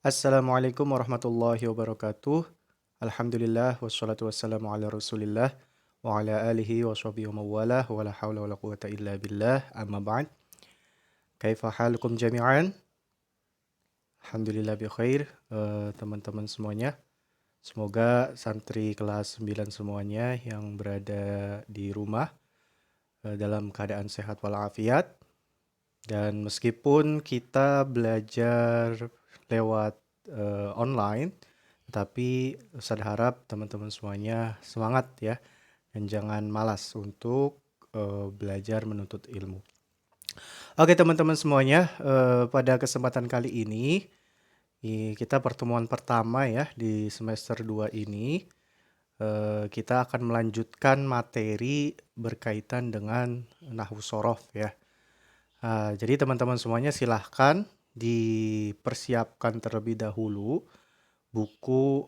Assalamualaikum warahmatullahi wabarakatuh. Alhamdulillah wassalatu wassalamu ala Rasulillah wa ala alihi wa sahbihi wa mawalah wa la haula wa la quwata illa billah. Amma ba'd. Kaifa halukum jami'an? Alhamdulillah bi khair. Teman-teman semuanya. Semoga santri kelas 9 semuanya yang berada di rumah dalam keadaan sehat walafiat. Dan meskipun kita belajar lewat online, tapi saya harap teman-teman semuanya semangat ya, dan jangan malas untuk belajar menuntut ilmu. Oke teman-teman semuanya, pada kesempatan kali ini kita pertemuan pertama ya di semester 2 ini. Kita akan melanjutkan materi berkaitan dengan nahwu shorof ya. Jadi teman-teman semuanya silahkan dipersiapkan terlebih dahulu buku,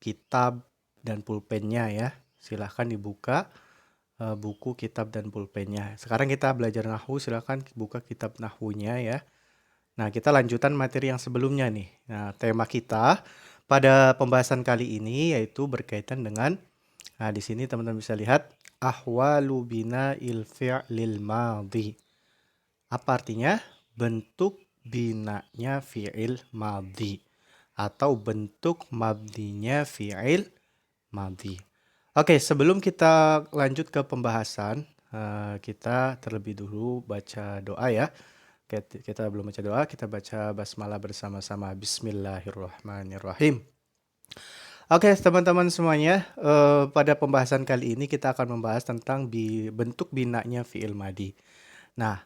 kitab, dan pulpennya ya. Silahkan dibuka buku, kitab, dan pulpennya. Sekarang kita belajar nahwu, silahkan buka kitab nahwunya ya. Nah, kita lanjutan materi yang sebelumnya nih. Nah, tema kita pada pembahasan kali ini yaitu berkaitan dengan, di sini teman-teman bisa lihat, ahwalu bina'il fi'lil madhi. Apa artinya? Bentuk binanya fi'il madhi atau bentuk mabninya fi'il madhi. Oke, sebelum kita lanjut ke pembahasan, kita terlebih dulu baca doa ya. Kita belum baca doa, kita baca basmalah bersama-sama. Bismillahirrahmanirrahim. Oke, teman-teman semuanya, pada pembahasan kali ini kita akan membahas tentang bentuk binanya fi'il madhi. Nah,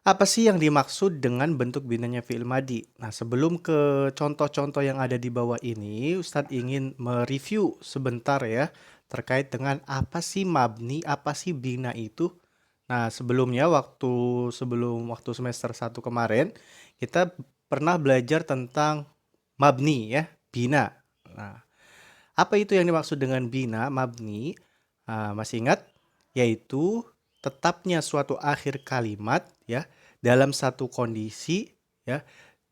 apa sih yang dimaksud dengan bentuk binanya fi'il madhi? Nah, sebelum ke contoh-contoh yang ada di bawah ini, Ustadz ingin mereview sebentar ya terkait dengan apa sih mabni, apa sih bina itu. Nah, sebelumnya sebelum waktu semester 1 kemarin, kita pernah belajar tentang mabni ya, bina. Nah, apa itu yang dimaksud dengan bina, mabni? Masih ingat? Yaitu tetapnya suatu akhir kalimat ya dalam satu kondisi ya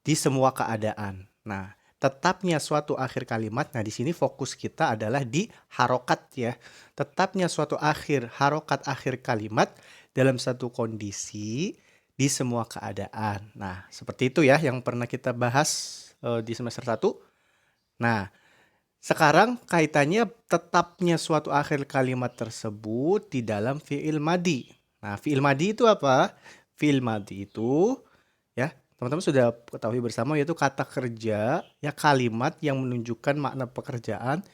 di semua keadaan. Nah, tetapnya suatu akhir kalimat. Nah, di sini fokus kita adalah di harokat ya. Tetapnya suatu harokat akhir kalimat dalam satu kondisi di semua keadaan. Nah, seperti itu ya yang pernah kita bahas di semester 1. Nah, sekarang kaitannya tetapnya suatu akhir kalimat tersebut di dalam fi'il madhi. Nah, fi'il madhi itu apa? Fi'il madhi itu ya, teman-teman sudah ketahui bersama, yaitu kata kerja ya, kalimat yang menunjukkan makna pekerjaan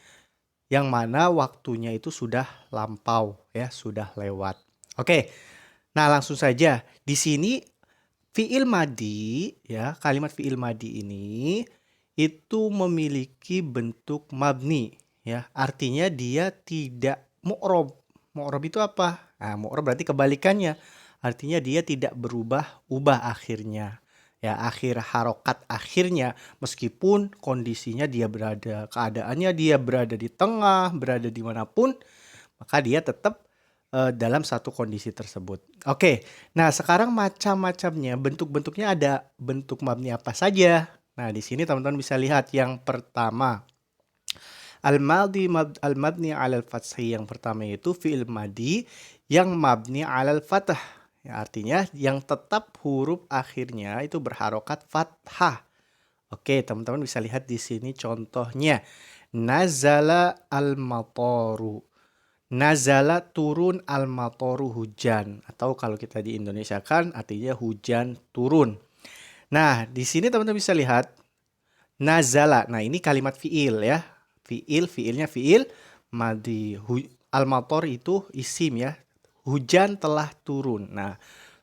yang mana waktunya itu sudah lampau ya, sudah lewat. Oke. Nah, langsung saja. Di sini fi'il madhi ya, kalimat fi'il madhi ini itu memiliki bentuk mabni ya. Artinya dia tidak mu'rob. Mu'rob itu apa? Nah, mu'rob berarti kebalikannya. Artinya dia tidak berubah-ubah akhirnya. Ya, akhir harokat akhirnya, meskipun kondisinya keadaannya dia berada di tengah, berada dimanapun, maka dia tetap dalam satu kondisi tersebut. Oke, nah sekarang macam-macamnya, bentuk-bentuknya ada bentuk mabni apa saja. Nah, di sini teman-teman bisa lihat yang pertama. Al-mabni 'alal fathi, yang pertama itu fi'il madhi yang mabni 'alal fathah. Ya, artinya yang tetap huruf akhirnya itu berharokat fathah. Oke, teman-teman bisa lihat di sini contohnya. Nazala al-mataru. Nazala turun, al-mataru hujan, atau kalau kita di Indonesia kan artinya hujan turun. Nah, di sini teman-teman bisa lihat nazala. Nah, ini kalimat fiil ya. Fiilnya fiil madhi. Al-matar itu isim ya. Hujan telah turun. Nah,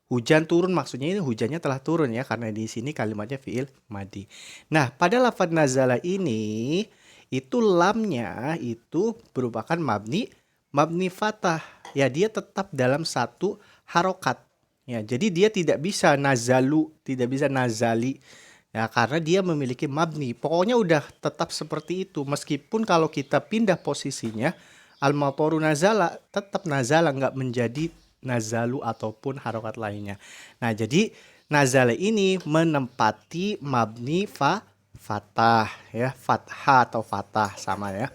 hujan turun maksudnya ini hujannya telah turun ya, karena di sini kalimatnya fiil madhi. Nah, pada lafaz nazala ini itu lamnya itu merupakan mabni fathah. Ya, dia tetap dalam satu harokat. Ya, jadi dia tidak bisa nazalu, tidak bisa nazali. Ya, karena dia memiliki mabni. Pokoknya udah tetap seperti itu. Meskipun kalau kita pindah posisinya, al-mataru nazala, tetap nazala, nggak menjadi nazalu ataupun harokat lainnya. Nah, jadi nazala ini menempati mabni fatah ya, fathah atau fatah sama ya.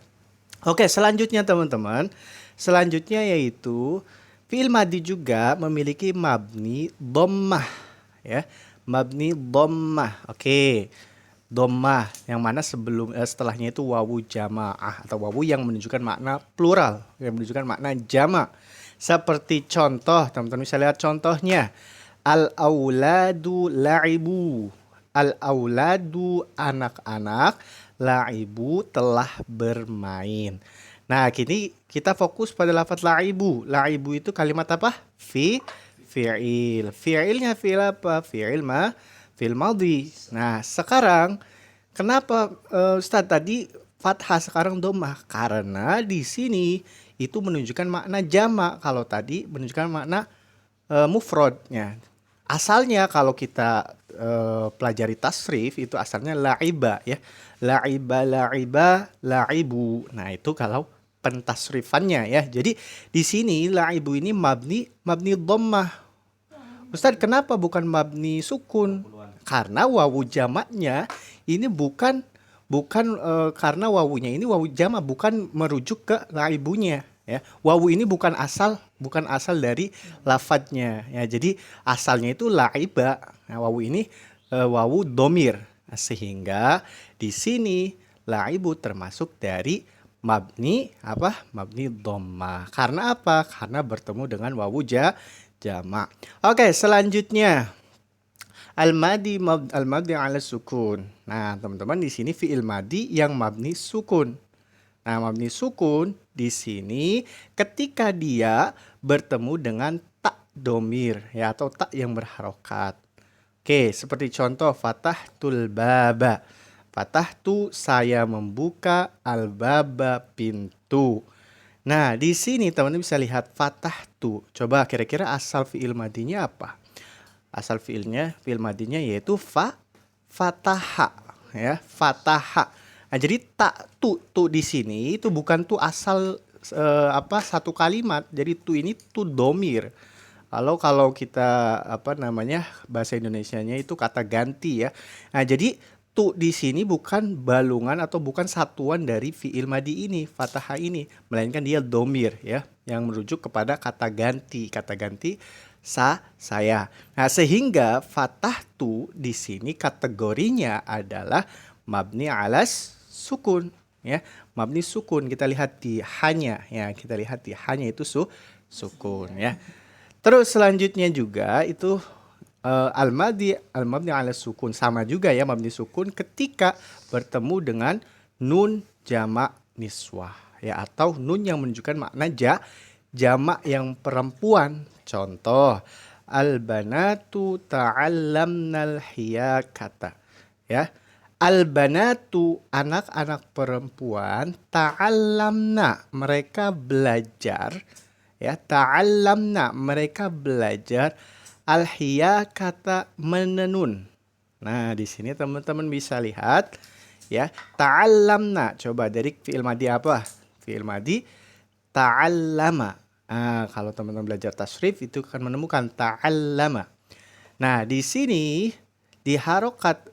Oke, selanjutnya teman-teman. Selanjutnya yaitu fi'il madi juga memiliki mabni dhammah ya. Mabni dhammah. Oke. Dhammah yang mana setelahnya itu wawu jamaah atau wawu yang menunjukkan makna plural, yang menunjukkan makna jamak. Seperti contoh, teman-teman bisa lihat contohnya. Al-auladu la'ibu. Al-auladu anak-anak, la'ibu telah bermain. Nah, kini kita fokus pada lafaz la'ibu. La'ibu itu kalimat apa? Fi'il. Fi'ilnya fi'il apa? Fi'il madhi. Nah, sekarang kenapa Ustaz tadi fathah sekarang dhammah? Karena di sini itu menunjukkan makna jamak. Kalau tadi menunjukkan makna mufradnya. Asalnya kalau kita pelajari tasrif itu asalnya la'iba ya. La'iba, la'ibu. Nah, itu kalau pentasrifannya ya. Jadi di sini la'ibu ini mabni dhammah. Ustaz, kenapa bukan mabni sukun? Karena wawu jamaknya ini bukan karena wawunya ini wawu jamak, bukan merujuk ke laibunya ya. Wawu ini bukan asal dari lafadznya ya. Jadi asalnya itu laiba. Nah, wawu ini wawu domir. Nah, sehingga di sini laibu termasuk dari mabni dhammah. Karena apa? Karena bertemu dengan wawu jamak. Oke, selanjutnya al-madi ala sukun. Nah, teman-teman di sini fi'il madi yang mabni sukun. Nah, mabni sukun di sini ketika dia bertemu dengan tak domir ya, atau tak yang berharokat. Oke, seperti contoh fatahtul baba. Fatahtu, saya membuka, al-baba, pintu. Nah, di sini teman-teman bisa lihat fatahtu. Coba kira-kira asal fi'il madinya apa? Asal fi'il madinya yaitu fataha ya, fataha. Nah, jadi tak tu di sini itu bukan tu asal satu kalimat. Jadi tu ini tu domir. Kalau kita bahasa Indonesianya itu kata ganti ya. Nah, jadi tu di sini bukan balungan atau bukan satuan dari fi'il madi ini, fataha ini, melainkan dia domir ya, yang merujuk kepada kata ganti saya. Nah, sehingga fatahtu di sini kategorinya adalah mabni alas sukun ya. Mabni sukun, kita lihat di hanya ya, itu sukun ya. Terus selanjutnya juga itu al-mabni ala sukun, sama juga ya, mabni sukun ketika bertemu dengan nun jamak niswah ya, atau nun yang menunjukkan makna jamak yang perempuan. Contoh, al-banatu ta'allamnal hiyakata ya. Al-banatu, anak-anak perempuan, ta'allamna, mereka belajar ya, ta'allamna, mereka belajar, al-hiyakata, menenun. Nah, di sini teman-teman bisa lihat ya, ta'allamna. Coba dari fi'il madi apa? Fi'il madi ta'allama. Nah, kalau teman-teman belajar tasrif itu akan menemukan ta'allama. Nah, di sini di harokat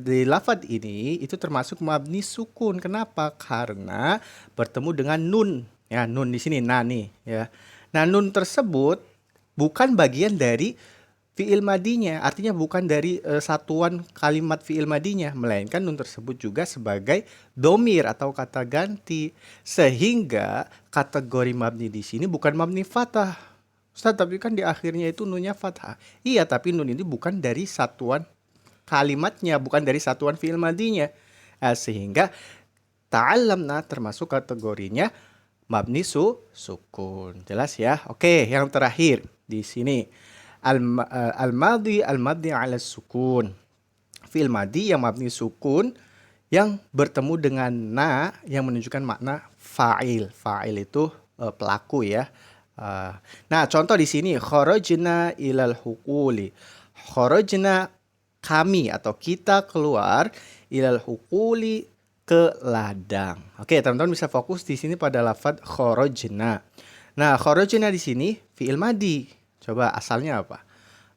di lafadz ini itu termasuk mabni sukun. Kenapa? Karena bertemu dengan nun. Ya, nun di sini nani ya. Nah, nun tersebut bukan bagian dari fi'il madinya, artinya bukan dari satuan kalimat fi'il madinya, melainkan nun tersebut juga sebagai domir atau kata ganti, sehingga kategori mabni di sini bukan mabni fathah. Ustaz, tapi kan di akhirnya itu nunnya fathah. Iya, tapi nun ini bukan dari satuan kalimatnya, bukan dari satuan fi'il madinya. Sehingga ta'allamna termasuk kategorinya mabni sukun. Jelas ya? Oke, yang terakhir di sini al-madi ala sukun. Fi'il madi yang mabni sukun yang bertemu dengan na yang menunjukkan makna fa'il. Fa'il itu pelaku ya. Nah, contoh di sini kharajna ilal huquli. Kharajna, kami atau kita keluar, ilal huquli, ke ladang. Oke, teman-teman bisa fokus di sini pada lafadz kharajna. Nah, kharajna di sini fi'il madi. Coba asalnya apa?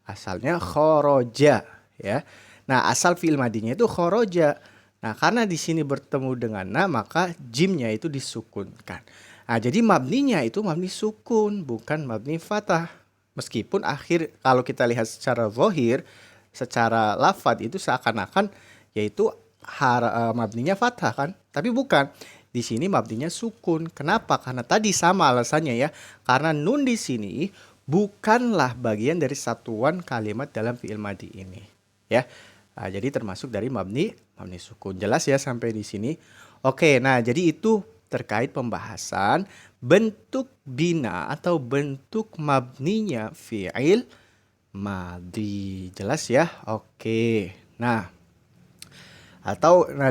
Asalnya kharaja ya. Nah, asal fi'il madinya itu kharaja. Nah, karena di sini bertemu dengan na, maka jimnya itu disukunkan. Nah, jadi mabninya itu mabni sukun, bukan mabni fathah. Meskipun kalau kita lihat secara zahir, secara lafadz itu seakan-akan yaitu mabninya fathah kan, tapi bukan. Di sini mabninya sukun. Kenapa? Karena tadi sama alasannya ya. Karena nun di sini bukanlah bagian dari satuan kalimat dalam fi'il madhi ini, ya. Nah, jadi termasuk dari mabni sukun. Jelas ya sampai di sini? Oke, nah jadi itu terkait pembahasan bentuk bina atau bentuk mabninya fi'il madhi. Jelas ya? Oke. Nah,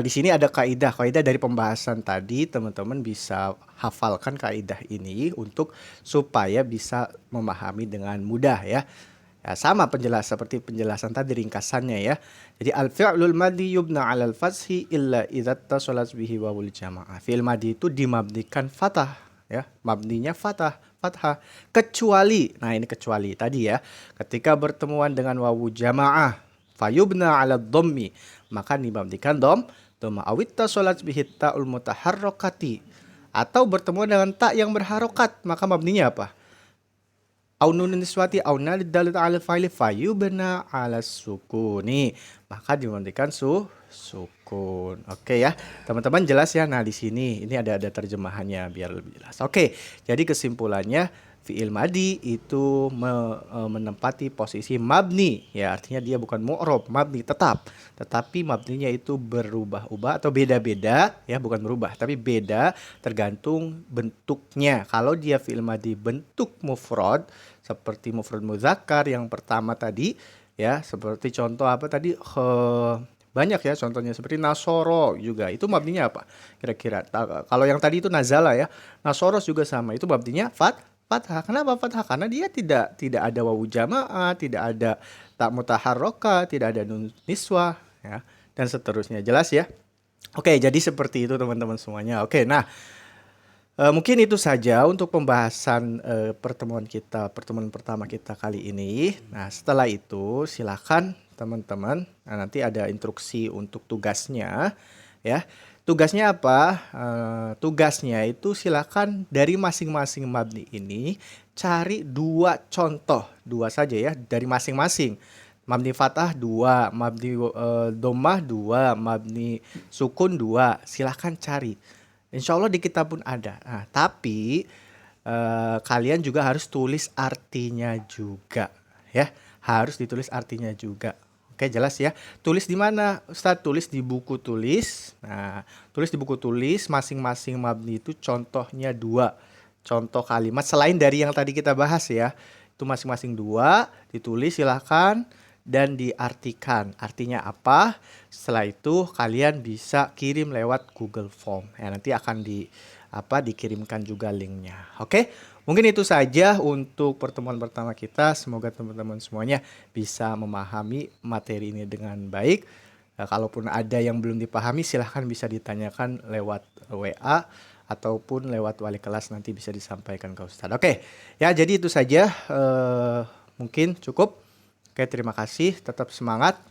di sini ada kaidah dari pembahasan tadi, teman-teman bisa hafalkan kaidah ini untuk supaya bisa memahami dengan mudah ya. Ya, sama seperti penjelasan tadi ringkasannya ya. Jadi al-fi'lul madhi yubna 'alal fathi illa idza tasalat bihi wawul jamaah. Fi'il madhi itu dimabnikan fathah ya, mabninya fathah kecuali, nah ini kecuali tadi ya, ketika bertemuan dengan wawu jamaah fayubna 'ala dhammi, maka dimabnikan dhamma awit tasalat bihi ta'ul mutaharrakati, atau bertemu dengan tak yang berharokat, maka mabninya apa? Au nunun niswati au nalid dalat ala fa'ili fayubna ala sukuni, maka dimabnikan sukun. Oke ya, teman-teman jelas ya. Nah, di sini ini ada terjemahannya biar lebih jelas. Oke, jadi kesimpulannya fi'il madhi itu menempati posisi mabni ya, artinya dia bukan mu'rob, mabni tetap, tetapi mabninya itu berubah-ubah atau beda-beda ya, bukan berubah tapi beda tergantung bentuknya. Kalau dia fi'il madhi bentuk mufrad seperti mufrad muzakkar yang pertama tadi ya, seperti contoh apa tadi, banyak ya contohnya, seperti nasoro juga, itu mabninya apa kira-kira? Kalau yang tadi itu nazala ya, nasoros juga sama, itu mabninya fathah. Kenapa fathah? Karena dia tidak ada wawu jamaah, tidak ada tak mutaharroka, tidak ada nun niswah ya, dan seterusnya. Jelas ya? Oke, jadi seperti itu teman-teman semuanya. Oke, nah mungkin itu saja untuk pembahasan pertemuan pertama kita kali ini. Nah, setelah itu silakan teman-teman, nah, nanti ada instruksi untuk tugasnya ya. Tugasnya apa? Tugasnya itu silakan dari masing-masing mabni ini cari 2 contoh, 2 saja ya, dari masing-masing. Mabni fathah 2, mabni dhammah 2, mabni sukun 2. Silakan cari. Insya Allah di kitab pun ada. Nah, tapi kalian juga harus tulis artinya juga ya. Harus ditulis artinya juga. Oke, jelas ya. Tulis di mana, Ustadz? Tulis di buku tulis. Nah, tulis di buku tulis masing-masing mabni itu contohnya 2. Contoh kalimat selain dari yang tadi kita bahas ya. Itu masing-masing 2, ditulis silahkan dan diartikan. Artinya apa? Setelah itu kalian bisa kirim lewat Google Form. Ya, nanti akan dikirimkan juga linknya. Oke? Mungkin itu saja untuk pertemuan pertama kita. Semoga teman-teman semuanya bisa memahami materi ini dengan baik. Kalaupun ada yang belum dipahami, silahkan bisa ditanyakan lewat WA ataupun lewat wali kelas, nanti bisa disampaikan ke Ustadz. Oke, ya jadi itu saja. Mungkin cukup. Oke, terima kasih. Tetap semangat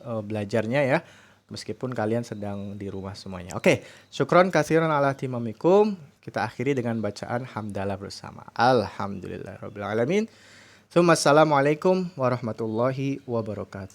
belajarnya ya, meskipun kalian sedang di rumah semuanya. Oke, syukron katsiran ala timamikum. Kita akhiri dengan bacaan hamdalah bersama. Alhamdulillahirabbil alamin. Assalamualaikum warahmatullahi wabarakatuh.